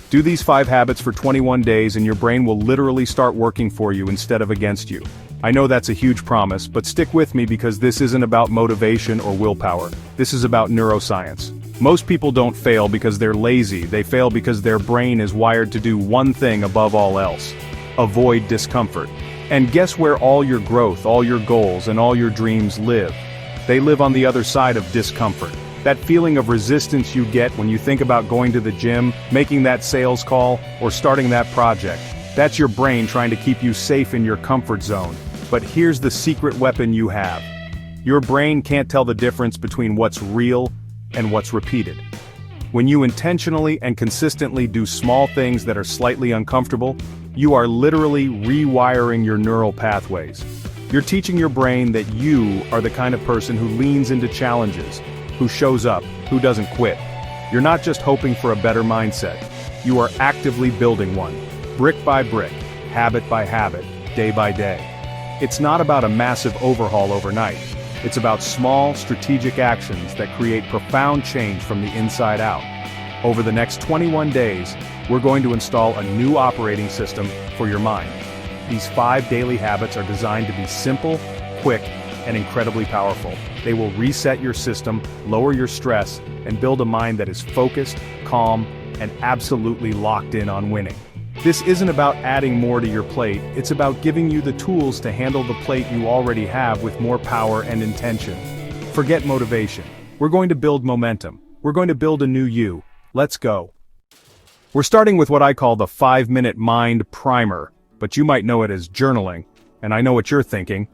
Do these 5 habits for 21 days and your brain will literally start working for you instead of against you. I know that's a huge promise, but stick with me because this isn't about motivation or willpower. This is about neuroscience. Most people don't fail because they're lazy, they fail because their brain is wired to do one thing above all else: avoid discomfort. And guess where all your growth, all your goals, and all your dreams live? They live on the other side of discomfort. That feeling of resistance you get when you think about going to the gym, making that sales call, or starting that project. That's your brain trying to keep you safe in your comfort zone. But here's the secret weapon you have. Your brain can't tell the difference between what's real and what's repeated. When you intentionally and consistently do small things that are slightly uncomfortable, you are literally rewiring your neural pathways. You're teaching your brain that you are the kind of person who leans into challenges, who shows up, who doesn't quit. You're not just hoping for a better mindset. You are actively building one, brick by brick, habit by habit, day by day. It's not about a massive overhaul overnight. It's about small, strategic actions that create profound change from the inside out. Over the next 21 days, we're going to install a new operating system for your mind. These 5 daily habits are designed to be simple, quick, and incredibly powerful. They will reset your system, lower your stress, and build a mind that is focused, calm, and absolutely locked in on winning. This isn't about adding more to your plate, it's about giving you the tools to handle the plate you already have with more power and intention. Forget motivation. We're going to build momentum. We're going to build a new you. Let's go. We're starting with what I call the 5-minute mind primer, but you might know it as journaling, and I know what you're thinking.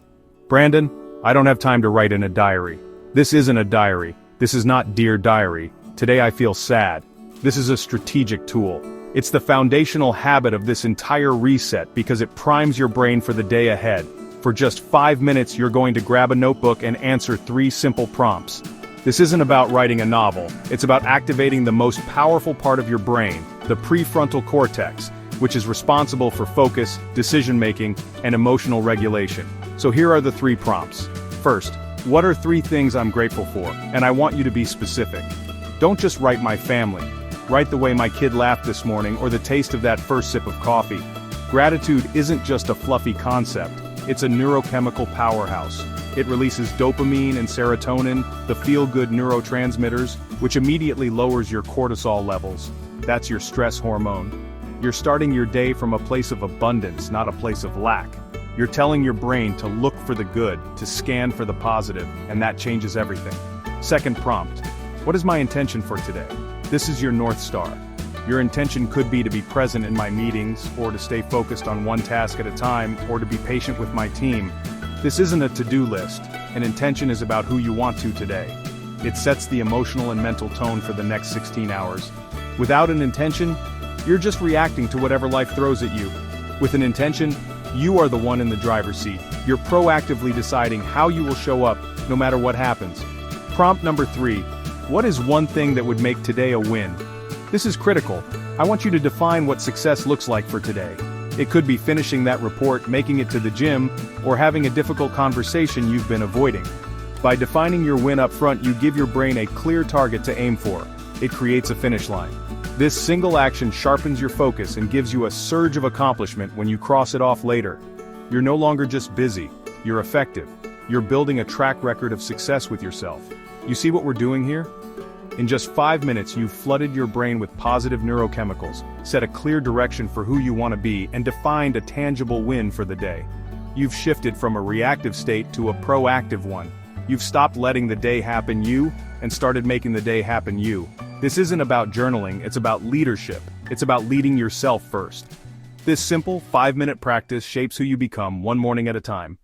Brandon, I don't have time to write in a diary. This isn't a diary. This is not Dear Diary. Today I feel sad. This is a strategic tool. It's the foundational habit of this entire reset because it primes your brain for the day ahead. For just 5 minutes you're going to grab a notebook and answer 3 simple prompts. This isn't about writing a novel, it's about activating the most powerful part of your brain, the prefrontal cortex, which is responsible for focus, decision-making, and emotional regulation. So here are the 3 prompts. First, what are 3 things I'm grateful for? And I want you to be specific. Don't just write my family. Write the way my kid laughed this morning or the taste of that first sip of coffee. Gratitude isn't just a fluffy concept, it's a neurochemical powerhouse. It releases dopamine and serotonin, the feel-good neurotransmitters, which immediately lowers your cortisol levels. That's your stress hormone. You're starting your day from a place of abundance, not a place of lack. You're telling your brain to look for the good, to scan for the positive, and that changes everything. Second prompt. What is my intention for today? This is your North Star. Your intention could be to be present in my meetings, or to stay focused on one task at a time, or to be patient with my team. This isn't a to-do list. An intention is about who you want to today. It sets the emotional and mental tone for the next 16 hours. Without an intention, you're just reacting to whatever life throws at you. With an intention, you are the one in the driver's seat. You're proactively deciding how you will show up, no matter what happens. Prompt number 3. What is one thing that would make today a win? This is critical. I want you to define what success looks like for today. It could be finishing that report, making it to the gym, or having a difficult conversation you've been avoiding. By defining your win up front, you give your brain a clear target to aim for. It creates a finish line. This single action sharpens your focus and gives you a surge of accomplishment when you cross it off later. You're no longer just busy, you're effective. You're building a track record of success with yourself. You see what we're doing here? In just 5 minutes you've flooded your brain with positive neurochemicals, set a clear direction for who you want to be, and defined a tangible win for the day. You've shifted from a reactive state to a proactive one. You've stopped letting the day happen you, and started making the day happen you. This isn't about journaling, it's about leadership. It's about leading yourself first. This simple 5-minute practice shapes who you become one morning at a time.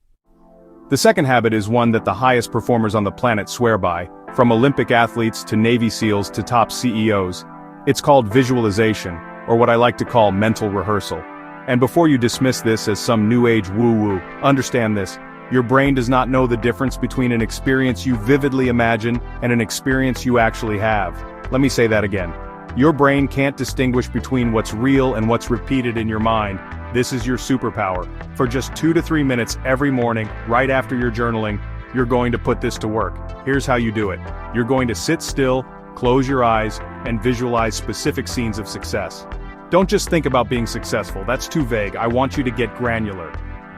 The second habit is one that the highest performers on the planet swear by, from Olympic athletes to Navy SEALs to top CEOs. It's called visualization, or what I like to call mental rehearsal. And before you dismiss this as some new age woo-woo, understand this. Your brain does not know the difference between an experience you vividly imagine and an experience you actually have. Let me say that again. Your brain can't distinguish between what's real and what's repeated in your mind. This is your superpower. For just 2 to 3 minutes every morning, right after your journaling, you're going to put this to work. Here's how you do it. You're going to sit still, close your eyes, and visualize specific scenes of success. Don't just think about being successful, that's too vague. I want you to get granular.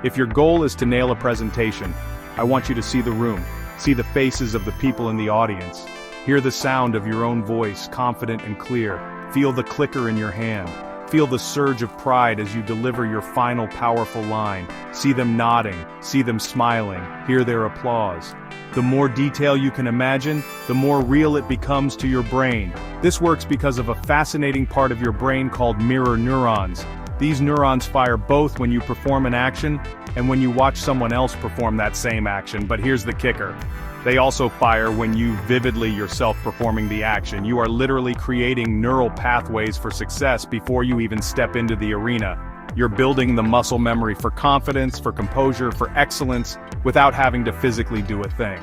If your goal is to nail a presentation, I want you to see the room, see the faces of the people in the audience, hear the sound of your own voice, confident and clear, feel the clicker in your hand, feel the surge of pride as you deliver your final powerful line, see them nodding, see them smiling, hear their applause. The more detail you can imagine, the more real it becomes to your brain. This works because of a fascinating part of your brain called mirror neurons. These neurons fire both when you perform an action and when you watch someone else perform that same action, but here's the kicker. They also fire when you vividly yourself performing the action. You are literally creating neural pathways for success before you even step into the arena. You're building the muscle memory for confidence, for composure, for excellence, without having to physically do a thing.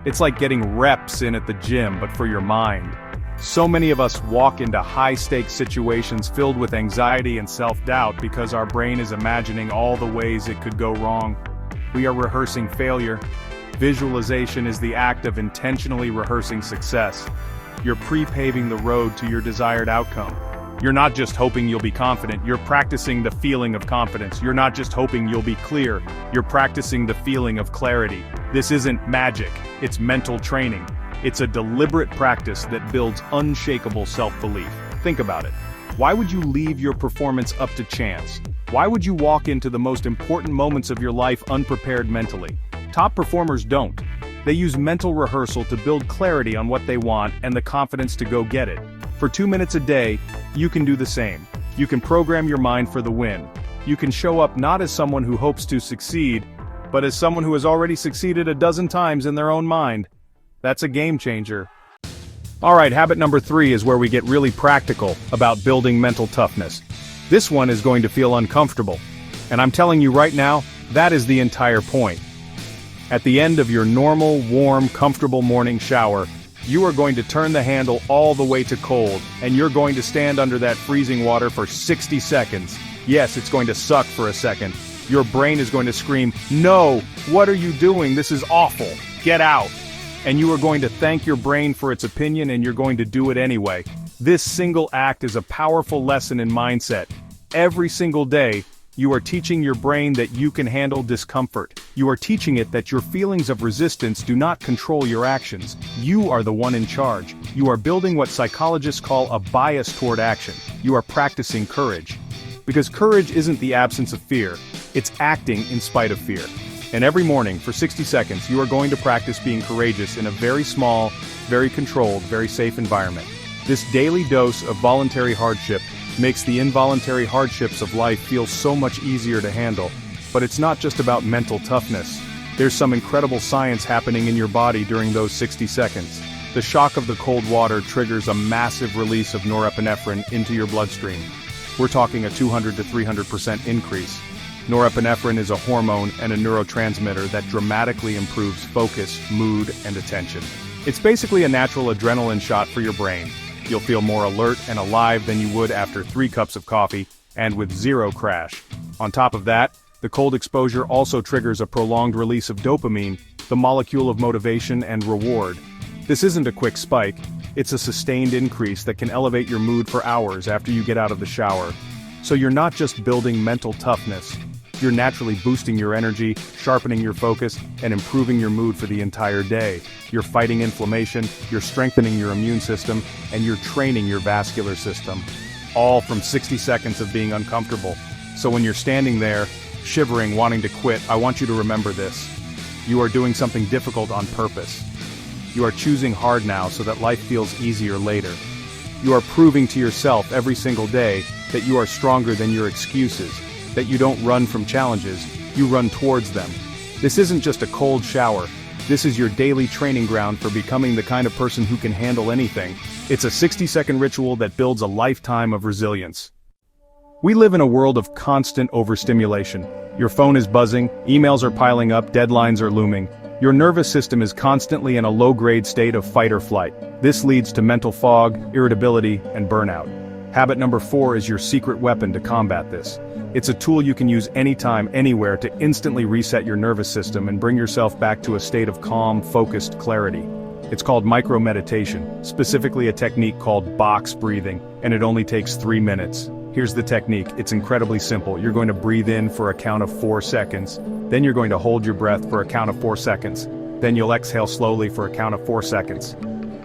It's like getting reps in at the gym, but for your mind. So many of us walk into high-stakes situations filled with anxiety and self-doubt because our brain is imagining all the ways it could go wrong. We are rehearsing failure. Visualization is the act of intentionally rehearsing success. You're pre-paving the road to your desired outcome. You're not just hoping you'll be confident, you're practicing the feeling of confidence. You're not just hoping you'll be clear, you're practicing the feeling of clarity. This isn't magic, it's mental training. It's a deliberate practice that builds unshakable self-belief. Think about it. Why would you leave your performance up to chance? Why would you walk into the most important moments of your life unprepared mentally? Top performers don't. They use mental rehearsal to build clarity on what they want and the confidence to go get it. For 2 minutes a day, you can do the same. You can program your mind for the win. You can show up not as someone who hopes to succeed, but as someone who has already succeeded a dozen times in their own mind. That's a game changer. Alright, habit number 3 is where we get really practical about building mental toughness. This one is going to feel uncomfortable. And I'm telling you right now, that is the entire point. At the end of your normal, warm, comfortable morning shower, you are going to turn the handle all the way to cold, and you're going to stand under that freezing water for 60 seconds. Yes, it's going to suck for a second. Your brain is going to scream, "No! What are you doing? This is awful! Get out!" And you are going to thank your brain for its opinion, and you're going to do it anyway. This single act is a powerful lesson in mindset. Every single day, you are teaching your brain that you can handle discomfort. You are teaching it that your feelings of resistance do not control your actions. You are the one in charge. You are building what psychologists call a bias toward action. You are practicing courage. Because courage isn't the absence of fear, it's acting in spite of fear. And every morning, for 60 seconds, you are going to practice being courageous in a very small, very controlled, very safe environment. This daily dose of voluntary hardship makes the involuntary hardships of life feel so much easier to handle. But it's not just about mental toughness. There's some incredible science happening in your body during those 60 seconds. The shock of the cold water triggers a massive release of norepinephrine into your bloodstream. We're talking a 200 to 300% increase. Norepinephrine is a hormone and a neurotransmitter that dramatically improves focus, mood, and attention. It's basically a natural adrenaline shot for your brain. You'll feel more alert and alive than you would after 3 cups of coffee, and with zero crash. On top of that, the cold exposure also triggers a prolonged release of dopamine, the molecule of motivation and reward. This isn't a quick spike, it's a sustained increase that can elevate your mood for hours after you get out of the shower. So you're not just building mental toughness, you're naturally boosting your energy, sharpening your focus, and improving your mood for the entire day. You're fighting inflammation, you're strengthening your immune system, and you're training your vascular system. All from 60 seconds of being uncomfortable. So when you're standing there, shivering, wanting to quit, I want you to remember this. You are doing something difficult on purpose. You are choosing hard now so that life feels easier later. You are proving to yourself every single day that you are stronger than your excuses, that you don't run from challenges, you run towards them. This isn't just a cold shower, this is your daily training ground for becoming the kind of person who can handle anything. It's a 60-second ritual that builds a lifetime of resilience. We live in a world of constant overstimulation. Your phone is buzzing, emails are piling up, deadlines are looming. Your nervous system is constantly in a low-grade state of fight or flight. This leads to mental fog, irritability, and burnout. Habit number 4 is your secret weapon to combat this. It's a tool you can use anytime, anywhere to instantly reset your nervous system and bring yourself back to a state of calm, focused clarity. It's called micro-meditation, specifically a technique called box breathing, and it only takes 3 minutes. Here's the technique, it's incredibly simple. You're going to breathe in for a count of 4 seconds, then you're going to hold your breath for a count of 4 seconds, then you'll exhale slowly for a count of 4 seconds.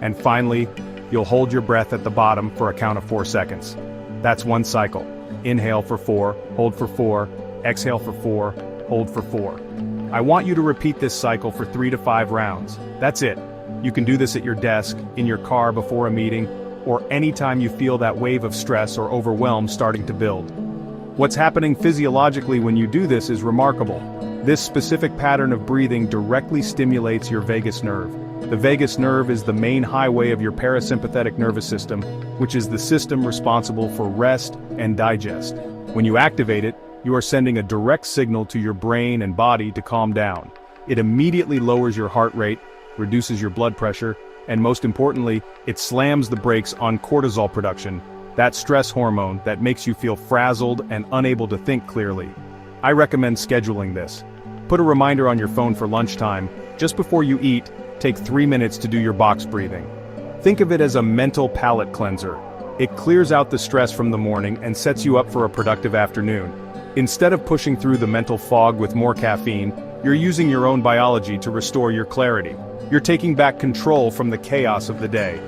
And finally, you'll hold your breath at the bottom for a count of 4 seconds. That's one cycle. Inhale for 4, hold for 4, exhale for 4, hold for 4. I want you to repeat this cycle for 3 to 5 rounds. That's it. You can do this at your desk, in your car before a meeting, or anytime you feel that wave of stress or overwhelm starting to build. What's happening physiologically when you do this is remarkable. This specific pattern of breathing directly stimulates your vagus nerve. The vagus nerve is the main highway of your parasympathetic nervous system, which is the system responsible for rest and digest. When you activate it, you are sending a direct signal to your brain and body to calm down. It immediately lowers your heart rate, reduces your blood pressure, and most importantly, it slams the brakes on cortisol production, that stress hormone that makes you feel frazzled and unable to think clearly. I recommend scheduling this. Put a reminder on your phone for lunchtime. Just before you eat, take 3 minutes to do your box breathing. Think of it as a mental palate cleanser. It clears out the stress from the morning and sets you up for a productive afternoon. Instead of pushing through the mental fog with more caffeine, you're using your own biology to restore your clarity. You're taking back control from the chaos of the day.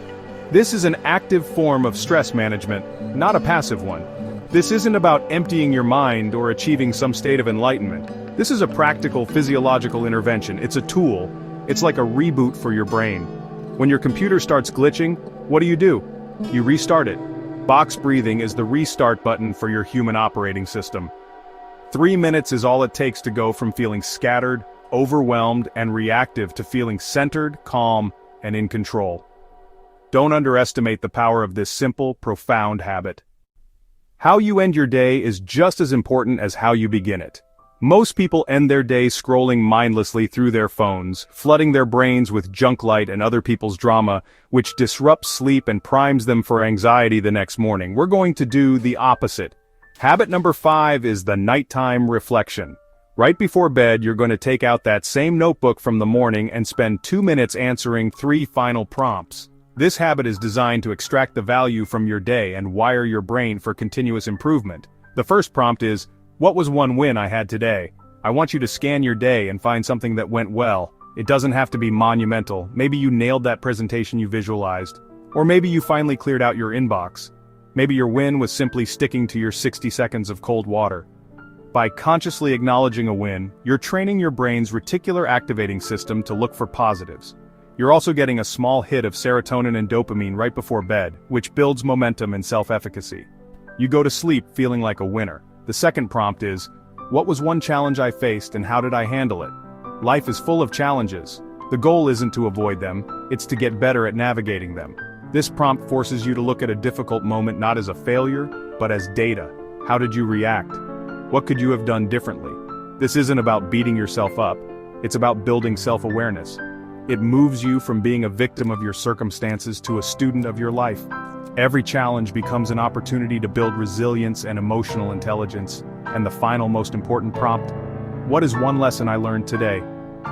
This is an active form of stress management, not a passive one. This isn't about emptying your mind or achieving some state of enlightenment. This is a practical physiological intervention. It's a tool. It's like a reboot for your brain. When your computer starts glitching, what do? You restart it. Box breathing is the restart button for your human operating system. 3 minutes is all it takes to go from feeling scattered, overwhelmed, and reactive to feeling centered, calm, and in control. Don't underestimate the power of this simple, profound habit. How you end your day is just as important as how you begin it. Most people end their day scrolling mindlessly through their phones, flooding their brains with junk light and other people's drama, which disrupts sleep and primes them for anxiety the next morning. We're going to do the opposite. Habit number 5 is the nighttime reflection. Right before bed, you're going to take out that same notebook from the morning and spend 2 minutes answering 3 final prompts. This habit is designed to extract the value from your day and wire your brain for continuous improvement. The first prompt is, what was one win I had today? I want you to scan your day and find something that went well. It doesn't have to be monumental. Maybe you nailed that presentation you visualized. Or maybe you finally cleared out your inbox. Maybe your win was simply sticking to your 60 seconds of cold water. By consciously acknowledging a win, you're training your brain's reticular activating system to look for positives. You're also getting a small hit of serotonin and dopamine right before bed, which builds momentum and self-efficacy. You go to sleep feeling like a winner. The second prompt is, what was one challenge I faced and how did I handle it? Life is full of challenges. The goal isn't to avoid them, it's to get better at navigating them. This prompt forces you to look at a difficult moment not as a failure, but as data. How did you react? What could you have done differently? This isn't about beating yourself up, it's about building self-awareness. It moves you from being a victim of your circumstances to a student of your life. Every challenge becomes an opportunity to build resilience and emotional intelligence. And the final most important prompt, what is one lesson I learned today?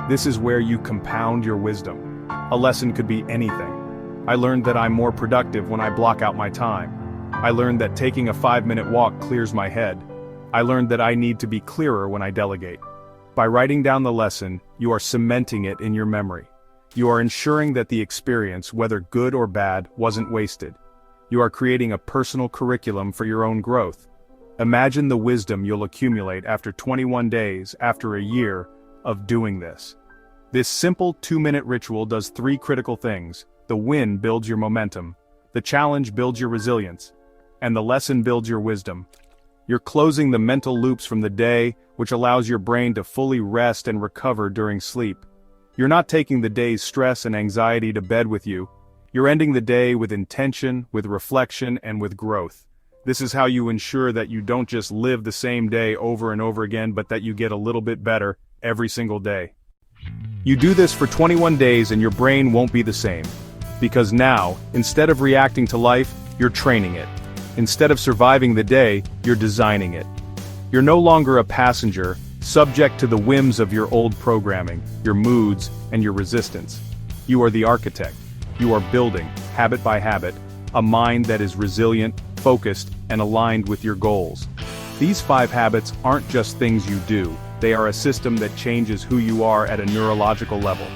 This is where you compound your wisdom. A lesson could be anything. I learned that I'm more productive when I block out my time. I learned that taking a 5-minute walk clears my head. I learned that I need to be clearer when I delegate. By writing down the lesson, you are cementing it in your memory. You are ensuring that the experience, whether good or bad, wasn't wasted. You are creating a personal curriculum for your own growth. Imagine the wisdom you'll accumulate after 21 days, after a year, of doing this. This simple 2-minute ritual does 3 critical things. The win builds your momentum, the challenge builds your resilience, and the lesson builds your wisdom. You're closing the mental loops from the day, which allows your brain to fully rest and recover during sleep. You're not taking the day's stress and anxiety to bed with you. You're ending the day with intention, with reflection, and with growth. This is how you ensure that you don't just live the same day over and over again, but that you get a little bit better every single day. You do this for 21 days and your brain won't be the same. Because now, instead of reacting to life, you're training it. Instead of surviving the day, you're designing it. You're no longer a passenger, subject to the whims of your old programming, your moods, and your resistance. You are the architect. You are building, habit by habit, a mind that is resilient, focused, and aligned with your goals. These 5 habits aren't just things you do, they are a system that changes who you are at a neurological level.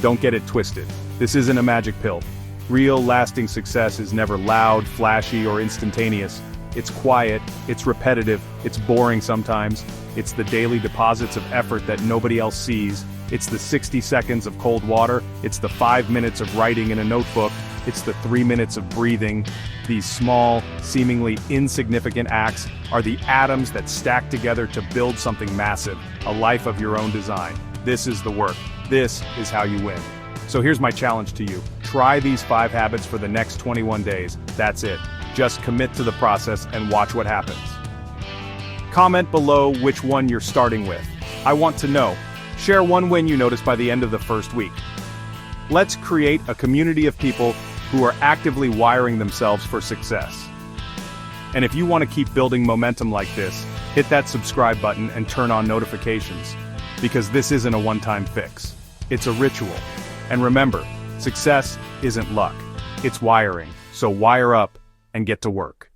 Don't get it twisted. This isn't a magic pill. Real, lasting success is never loud, flashy, or instantaneous. It's quiet, it's repetitive, it's boring sometimes. It's the daily deposits of effort that nobody else sees. It's the 60 seconds of cold water. It's the 5 minutes of writing in a notebook. It's the 3 minutes of breathing. These small, seemingly insignificant acts are the atoms that stack together to build something massive, a life of your own design. This is the work. This is how you win. So here's my challenge to you. Try these 5 habits for the next 21 days. That's it. Just commit to the process and watch what happens. Comment below which one you're starting with. I want to know. Share one win you noticed by the end of the first week. Let's create a community of people who are actively wiring themselves for success. And if you want to keep building momentum like this, hit that subscribe button and turn on notifications. Because this isn't a one-time fix. It's a ritual. And remember, success isn't luck. It's wiring. So wire up and get to work.